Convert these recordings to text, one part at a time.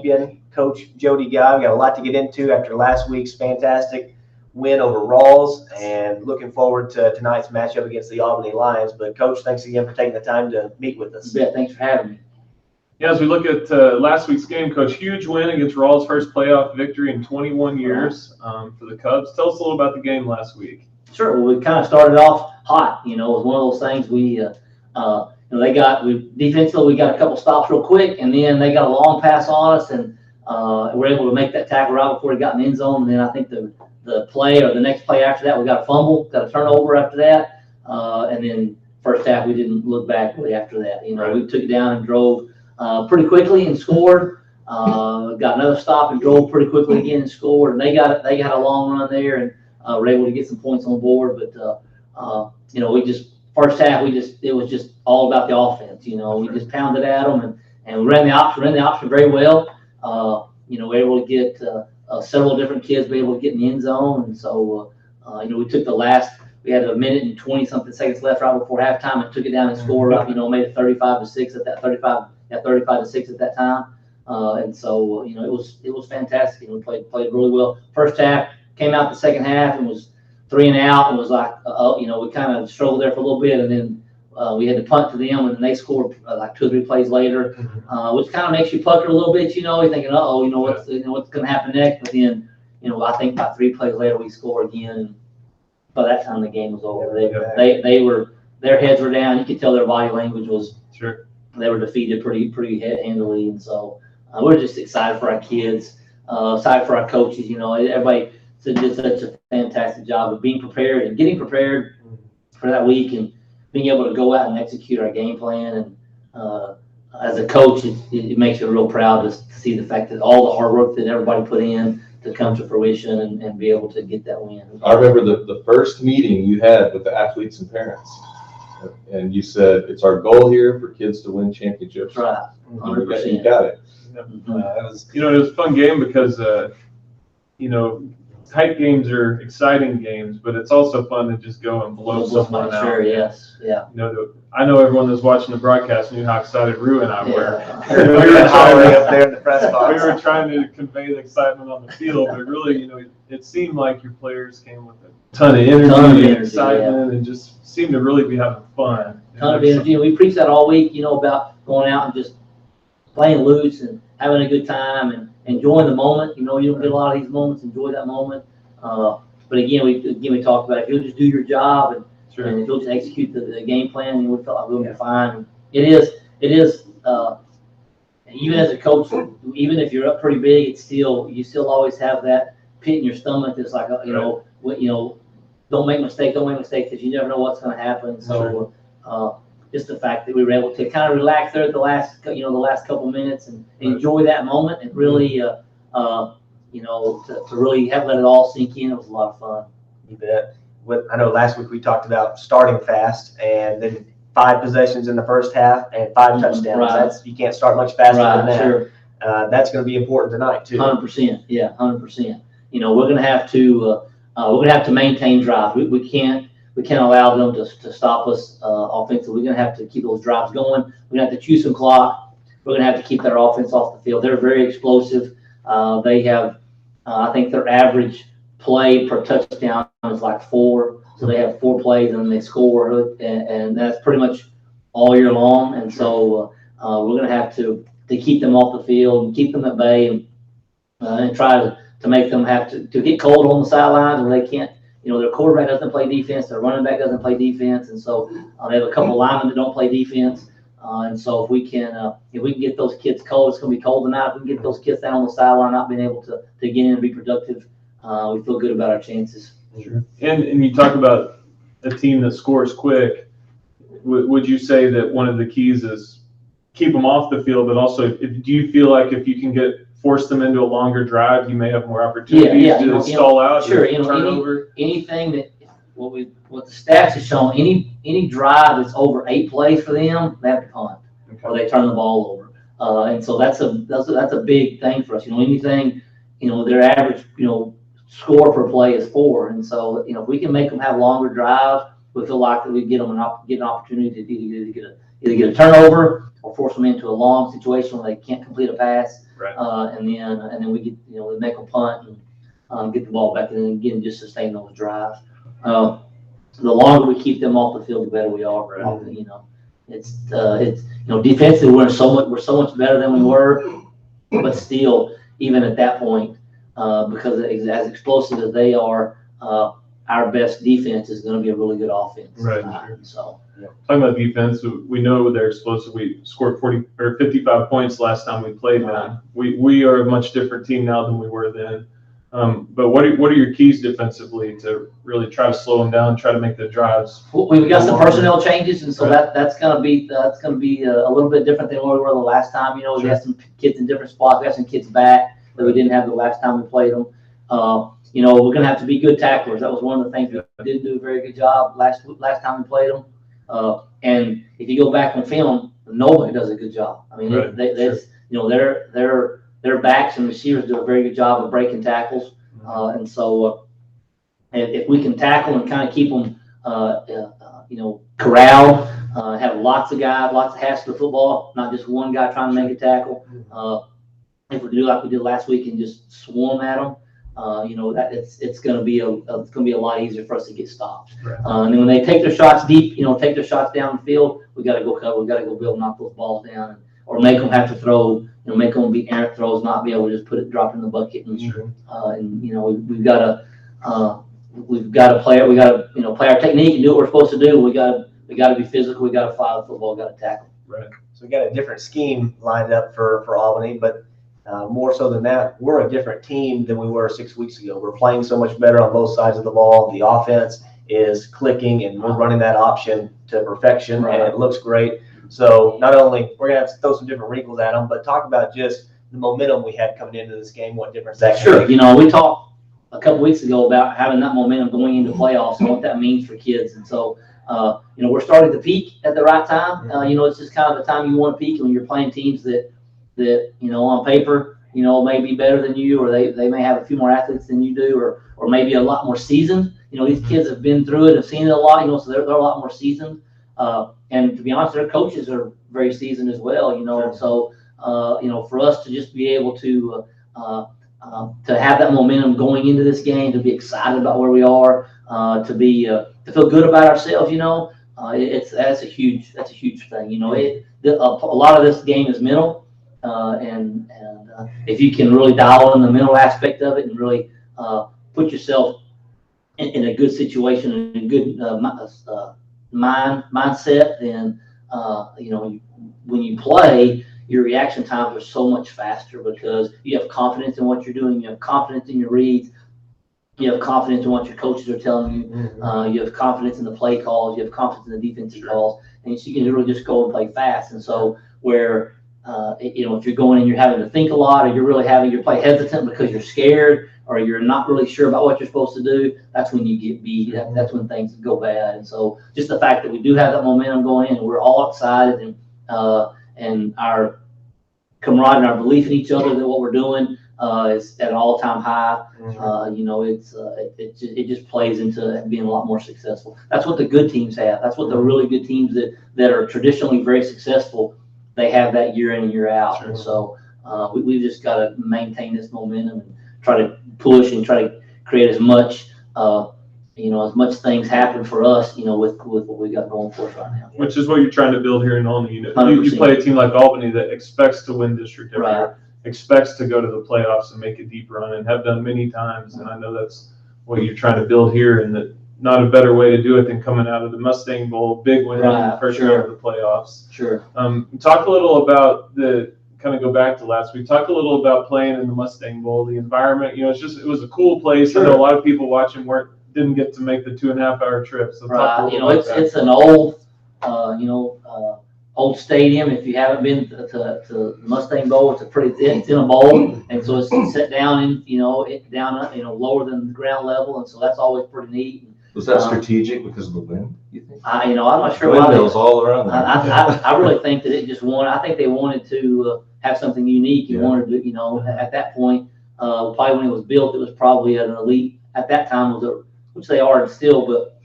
champion, Coach Jody Guy. We got a lot to get into after last week's fantastic win over Rawls, and looking forward to tonight's matchup against the Albany Lions. But Coach, thanks again for taking the time to meet with us. Yeah, thanks for having me. Yeah, as we look at last week's game, Coach, huge win against Rawls' first playoff victory in 21 years for the Cubs. Tell us a little about the game last week. Sure. Well, we kind of started off hot. It was one of those things defensively we got a couple stops real quick, and then they got a long pass on us, and we're able to make that tackle right before he got in the end zone. And then I think the play or the next play after that, we got a fumble, got a turnover after that, and then first half we didn't look back really after that. We took it down and drove pretty quickly and scored. Got another stop and drove pretty quickly again and scored. And they got a long run there and were able to get some points on the board. But we just first half it was just all about the offense. We just pounded at them and we ran the option very well. We were able to get several different kids be able to get in the end zone, and so we took we had a minute and 20-something seconds left right before halftime and took it down and scored up. Made it 35-6 at that 35-6 at that time, and so it was fantastic. We played really well. First half, came out the second half and was 3 and out, and was like we kind of struggled there for a little bit, and then we had to punt to them, and then they scored like 2 or 3 plays later, which kind of makes you pucker a little bit. You're thinking, what's going to happen next? But then, I think about 3 plays later we score again. And by that time the game was over. Their heads were down. You could tell their body language was. Sure. They were defeated pretty handily, and so we're just excited for our kids, excited for our coaches. Everybody did such a fantastic job of being prepared and getting prepared for that week and being able to go out and execute our game plan. And as a coach, it makes you real proud to see the fact that all the hard work that everybody put in to come to fruition and be able to get that win. I remember the first meeting you had with the athletes and parents, and you said it's our goal here for kids to win championships. That's right, 100%. You got it. It was a fun game because tight games are exciting games, but it's also fun to just go and blow someone out. Sure, yes, yeah. I know everyone that's watching the broadcast knew how excited Rue and I were. We were hollering up there in the press box. We were trying to convey the excitement on the field, but really, it seemed like your players came with a ton of energy and excitement, and just seemed to really be having fun. Ton of energy. We preached that all week, about going out and just playing loose and having a good time and enjoying the moment. You don't get a lot of these moments. Enjoy that moment. But again, we talked about if you'll just do your job and if you'll just execute the game plan, we felt like we'll be fine. It is. Even as a coach, even if you're up pretty big, you still always have that pit in your stomach. That's like don't make mistakes because you never know what's going to happen. So just the fact that we were able to kind of relax there at the last couple minutes and enjoy that moment and really to really let it all sink in. It was a lot of fun. You bet. I know last week we talked about starting fast and then 5 possessions in the first half and 5 touchdowns. Right. You can't start much faster than that. Sure. That's going to be important tonight too. 100%. Yeah, 100%. We're going to have to maintain drive. We can't allow them to stop us offensively. We're going to have to keep those drives going. We're going to have to chew some clock. We're going to have to keep their offense off the field. They're very explosive. They have, I think their average play per touchdown is like 4. So they have 4 plays and then they score, and that's pretty much all year long. And so we're going to have to keep them off the field and keep them at bay and try to make them have to get cold on the sidelines where they can't. Their quarterback doesn't play defense, their running back doesn't play defense, and so they have a couple of linemen that don't play defense. And so if we can get those kids cold, it's going to be cold tonight. If we can get those kids down on the sideline, not being able to get in and be productive, we feel good about our chances. Sure. And you talk about a team that scores quick. Would you say that one of the keys is keep them off the field, but also do you feel like if you can force them into a longer drive, you may have more opportunities to stall out? Sure. Turnover? Anything that what the stats have shown, any drive that's over 8 plays for them, they have to punt or they turn the ball over. And so that's a big thing for us. Anything, their average, score per play is 4. And so, if we can make them have longer drives, we feel like that we get them an opportunity to either get a turnover or force them into a long situation where they can't complete a pass. Right. And then we get, we make them punt and get the ball back, and then again, just sustain those drives. The longer we keep them off the field, the better we are. Right. It's defensively we're so much better than we were, but still, even at that point, because as explosive as they are, our best defense is going to be a really good offense. Right. Sure. So, talking about defense, we know they're explosive. We scored 40 or 55 points last time we played them. We are a much different team now than we were then. But what are your keys defensively to really try to slow them down, try to make the drives? We've got some personnel changes, and so Right. that's going to be a little bit different than what we were the last time. We got some kids in different spots. We got some kids back that we didn't have the last time we played them. We're going to have to be good tacklers. That was one of the things we didn't do a very good job last time we played them. And if you go back on film, nobody does a good job. I mean, their backs and receivers do a very good job of breaking tackles. And so if we can tackle and kind of keep them, corralled, have lots of guys, lots of hands to the football, not just one guy trying to make a tackle. If we do like we did last week and just swarm at them, that it's going to be a lot easier for us to get stopped. Right. And then when they take their shots deep, take their shots down the field, we got to go cover. We got to go be able to knock those balls down, or make them have to throw. Make them be errant throws, not be able to just drop in the bucket. And we've got to play it. We got to play our technique and do what we're supposed to do. We got to be physical. We got to fly the football. We got to tackle. Right. So we got a different scheme lined up for Albany, but more so than that, we're a different team than we were 6 weeks ago. We're playing so much better on both sides of the ball. The offense is clicking, and we're running that option to perfection, and it looks great. So not only we're going to have to throw some different wrinkles at them, but talk about just the momentum we had coming into this game, what difference that Sure. makes. We talked a couple weeks ago about having that momentum going into playoffs and what that means for kids. And so, we're starting to peak at the right time. It's just kind of the time you want to peak when you're playing teams that on paper, may be better than you, or they may have a few more athletes than you do, or maybe a lot more seasoned. These kids have been through it, have seen it a lot, so they're a lot more seasoned. And to be honest, their coaches are very seasoned as well, Sure. So, for us to just be able to have that momentum going into this game, to be excited about where we are, to feel good about ourselves, that's a huge thing. A lot of this game is mental, and if you can really dial in the mental aspect of it and really put yourself in a good situation, in a good mindset, then when you play, your reaction times are so much faster because you have confidence in what you're doing, you have confidence in your reads, you have confidence in what your coaches are telling you, you have confidence in the play calls, you have confidence in the defensive calls, and so you can really just go and play fast. And so where if you're going and you're having to think a lot, or you're play hesitant because you're scared, or you're not really sure about what you're supposed to do, that's when you get beat. That's when things go bad. And so just the fact that we do have that momentum going in, and we're all excited, and our camaraderie and our belief in each other that what we're doing is at an all-time high. It just plays into being a lot more successful. That's what the good teams have. That's what the really good teams that are traditionally very successful, they have that year in and year out. Sure. And so we've just got to maintain this momentum and try to push and try to create as much things happen for us, with what we got going for us right now. Which is what you're trying to build here in Olney. You play a team like Albany that expects to win district every year, expects to go to the playoffs and make a deep run, and have done many times. And I know that's what you're trying to build here, and that not a better way to do it than coming out of the Mustang Bowl, big win in the first round of the playoffs. Sure. Talk a little about kind of go back to last week. Talk a little about playing in the Mustang Bowl, the environment. It was a cool place. Sure. I know a lot of people watching didn't get to make the 2.5-hour trip. So it's an old, old stadium. If you haven't been to the Mustang Bowl, it's in a bowl, and so it's set down in lower than the ground level, and so that's always pretty neat. Was that strategic because of the wind, you think? I'm not sure why. Windmills all around there. I really think that it just wanted. I think they wanted to have something unique. You wanted to, at that point, probably when it was built, it was probably an elite. At that time, which they are still, but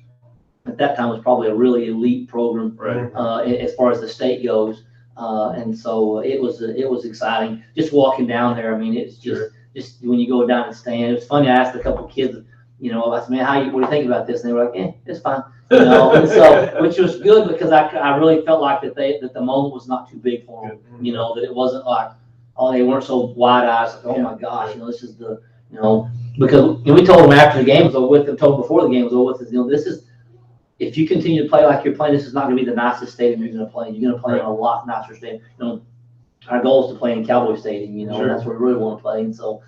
at that time it was probably a really elite program, right? As far as the state goes. And so it was exciting just walking down there. I mean, it's just when you go down the stand. It was funny. I asked a couple kids, I said, man, what do you think about this? And they were like, it's fine. And so, which was good because I really felt like that the moment was not too big for them. That it wasn't like, they weren't so wide eyes. Like, oh my gosh, this is because we told them after the game was over with, and told them before the game was over with, this is, if you continue to play like you're playing, this is not going to be the nicest stadium you're going to play in. You're going to play in a lot nicer stadium. Our goal is to play in Cowboy Stadium, and that's where we really want to play. And so,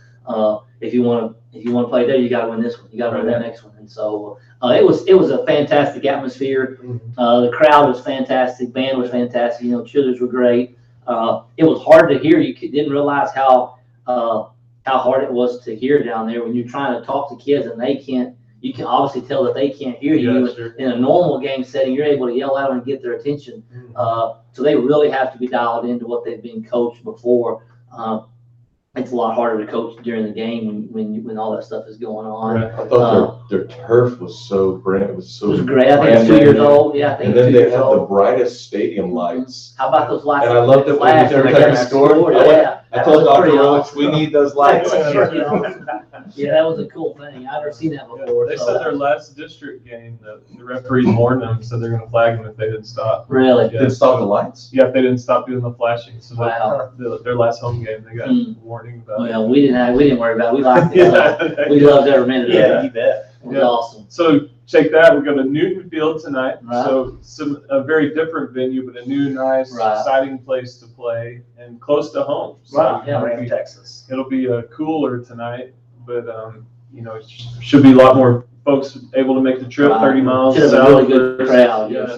if you want to play there, you got to win this one. You got to win that next one. And so, it was a fantastic atmosphere. The crowd was fantastic. Band was fantastic. Cheerleaders were great. It was hard to hear. You didn't realize how hard it was to hear down there when you're trying to talk to kids and they can't. You can obviously tell that they can't hear you. In a normal game setting, you're able to yell at them and get their attention. So they really have to be dialed into what they've been coached before. It's a lot harder to coach during the game when all that stuff is going on. I thought their turf was so it was great. I think it's 2 years old. Yeah, I think. And then they had the brightest stadium lights. How about those lights? And I loved it when every time you scored. I told Dr. Willis, we need those lights. Yeah, that was a cool thing. I've never seen that before. They said their last district game, the referees warned them, said they're going to flag them if they didn't stop. Really? Didn't stop the lights? Yeah, if they didn't stop doing the flashing. So wow. Their last home game, they got warning about it. Well, we didn't worry about it. We liked it. We loved every minute of it. Yeah, you bet. It was awesome. So take that. We're going to Newton Field tonight. Right. So a very different venue, but a new, nice, exciting place to play and close to home. So right. Yeah, we're in Texas. It'll be cooler tonight, but it should be a lot more folks able to make the trip 30 miles. Should have a really good crowd. Yeah,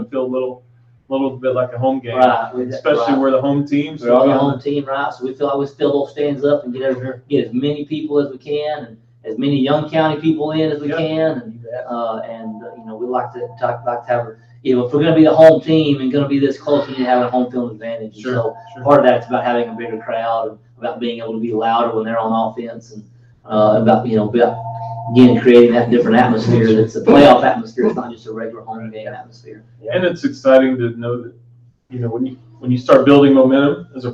feel a little bit like a home game, right. Especially where the home team. We're on the home team, right? So we feel like we fill those stands up and get as many people as we can, and as many Young County people in as we can, and we like to have. If we're going to be the home team and going to be this close, we need to have a home field advantage. So part of that's about having a bigger crowd and about being able to be louder when they're on offense, and about again creating that different atmosphere. That's a playoff atmosphere. It's not just a regular home game atmosphere. And it's exciting to know that when you start building momentum as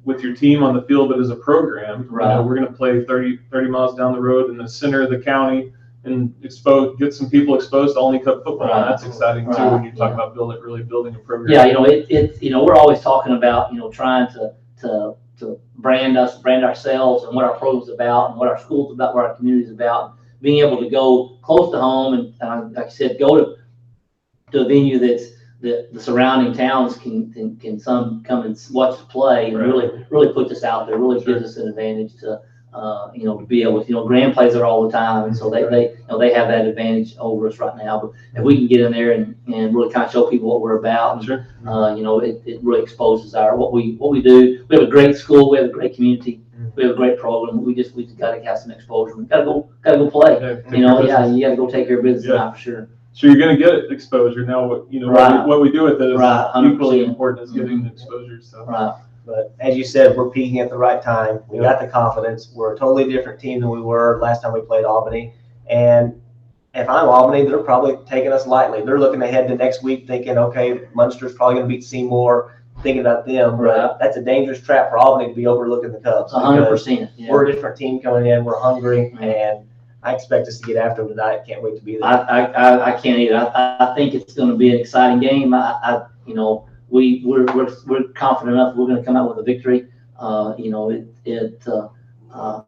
with your team on the field, but as a program, right. We're going to play 30 miles down the road in the center of the county and get some people exposed to Olney Cup football. Right. And that's exciting too when you talk about really building a program. Yeah, we're always talking about trying to brand ourselves and what our program's about and what our school's about, what our community's about. Being able to go close to home and like I said, go to a venue that's the surrounding towns can some come and watch the play and really puts us out there, really gives us an advantage to be able to, Grand plays there all the time, and so they have that advantage over us right now. But if we can get in there and really kind of show people what we're about, it really exposes what we do. We have a great school, we have a great community, we have a great program. We just got to have some exposure. We got to go play. You got to go take care of business now for sure. So you're going to get exposure now. What we do with it is equally important as getting the exposure. So. Right. But as you said, we're peaking at the right time. We got the confidence. We're a totally different team than we were last time we played Albany. And if I'm Albany, they're probably taking us lightly. They're looking ahead to next week thinking, okay, Munster's probably going to beat Seymour, thinking about them. But that's a dangerous trap for Albany to be overlooking the Cubs. 100%. Yeah. We're a different team coming in. We're hungry, and I expect us to get after them tonight. Can't wait to be there. I can't either. I think it's going to be an exciting game. We're confident enough we're going to come out with a victory.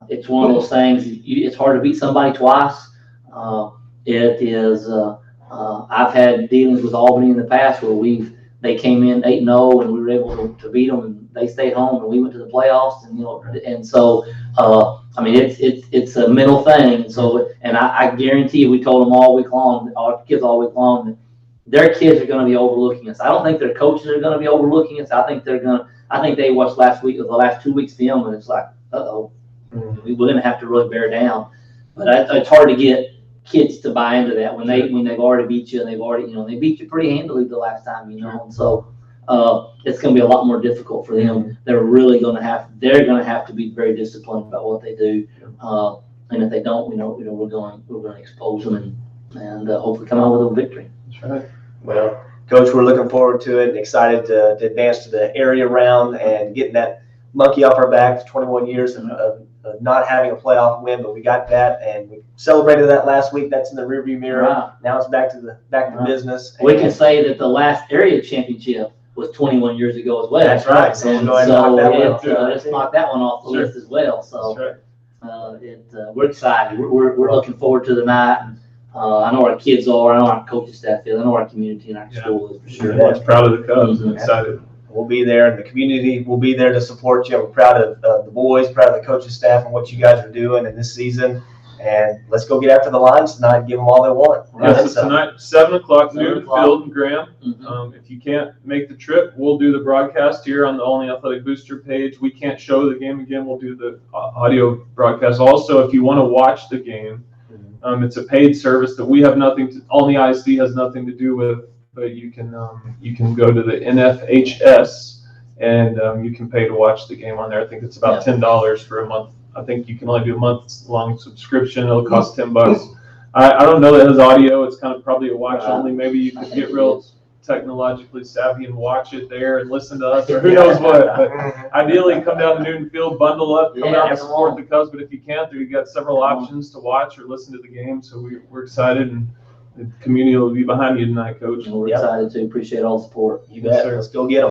It's one of those things. It's hard to beat somebody twice. It is. I've had dealings with Albany in the past where they came in 8-0 and we were able to beat them, and they stayed home and we went to the playoffs, and so it's a mental thing. So I guarantee you, we told them all week long, our kids all week long, that their kids are going to be overlooking us. I don't think their coaches are going to be overlooking us. I think they watched the last 2 weeks film, and it's like, we're going to have to really bear down. But it's hard to get kids to buy into that when they've already beat you, and they've already they beat you pretty handily the last time, and so it's going to be a lot more difficult for them. They're going to have to be very disciplined about what they do, and if they don't, we're going to expose them and hopefully come out with a victory. That's right. Well, Coach, we're looking forward to it and excited to advance to the area round and getting that monkey off our back for 21 years of not having a playoff win, but we got that and we celebrated that last week. That's in the rearview mirror. Right. Now it's back to business. We can say that the last area championship was 21 years ago as well. That's right. So And we'll go ahead and knock that one off. let's knock that one off the Sure. list as well. So That's right. we're excited. We're looking forward to the night. And, I know our kids are. I know our coaching staff is. I know our community and our Yeah. school is for sure. Everyone's proud of the Cubs and excited. We'll be there, and the community will be there to support you. We're proud of the boys, proud of the coaching staff and what you guys are doing in this season. And let's go get after the Lions tonight and give them all they want. Yes, so tonight, 7 o'clock, 7 noon o'clock. field in Graham. Mhm. If you can't make the trip, we'll do the broadcast here on the Olney Athletic Booster page. We can't show the game again. We'll do the audio broadcast. Also, if you want to watch the game, it's a paid service that we have nothing to, Olney ISD has nothing to do with, but you can go to the NFHS and you can pay to watch the game on there. I think it's about $10 for a month. I think you can only do a month-long subscription. It'll cost $10. I don't know that it has audio. It's kind of probably a watch only. Maybe you could get real technologically savvy and watch it there and listen to us, or who knows what. But ideally, come down to Newton Field, bundle up, come out and support the Cubs. But if you can't, you've got several options to watch or listen to the game. So we're excited, and the community will be behind you tonight, Coach. And we're excited to appreciate all the support. You bet. Let's go get them.